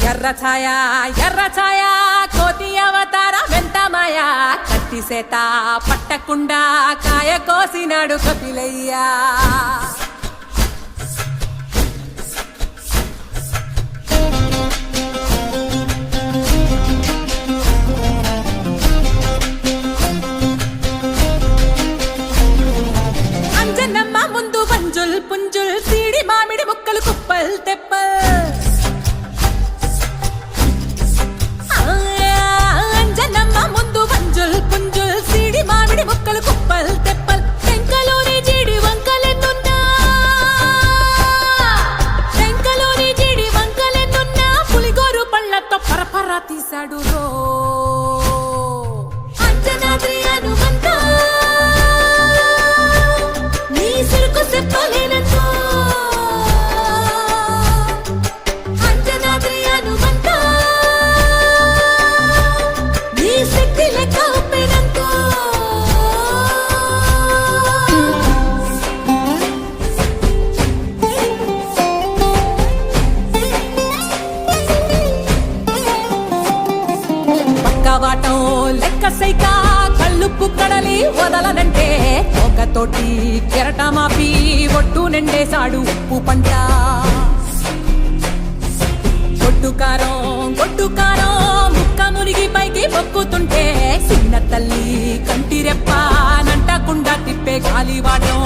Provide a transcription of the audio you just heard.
ఎర్ర ఛాయ కోతి అవతార వెంటమాయ కత్తి సేత పట్టకుండా కాయ కోసినాడు కపిలయ్యా. అంజనమ్మ ముందు పంజుల్ పుంజుల్ సీడి మామిడి ముక్కలు కుప్పల్ తెప్పల్. అంజనమ్మ ముందు పంజుల్ పుంజుల్ సీడి మామిడి ముక్కలు కుప్పల్ తెప్పల్. టెంకలోని జీడి వంకలెన్నున్నా పులిగోరు పళ్ళతో పరపర తీశాడు రో. అంజనాద్రి హనుమంత నీ సిరుకు చెప్పలేనంతో. అంజనాద్రి హనుమంత నీ శక్తి లెక్క ఒప్పెనంతో. పక్కవాటం లెక్క సైక కళ్ళుప్పు కడలి వదలనంటే ఒకతోటి కెరటమాపి ఒట్టు నిండేశాడు ఉప్పు పంట. గొడ్డుకారం ముక్క మునిగి పైకి పొక్కుతుంటే చిన్న తల్లి కంటిరెప్ప నంటకుండా తిప్పే గాలివాటం.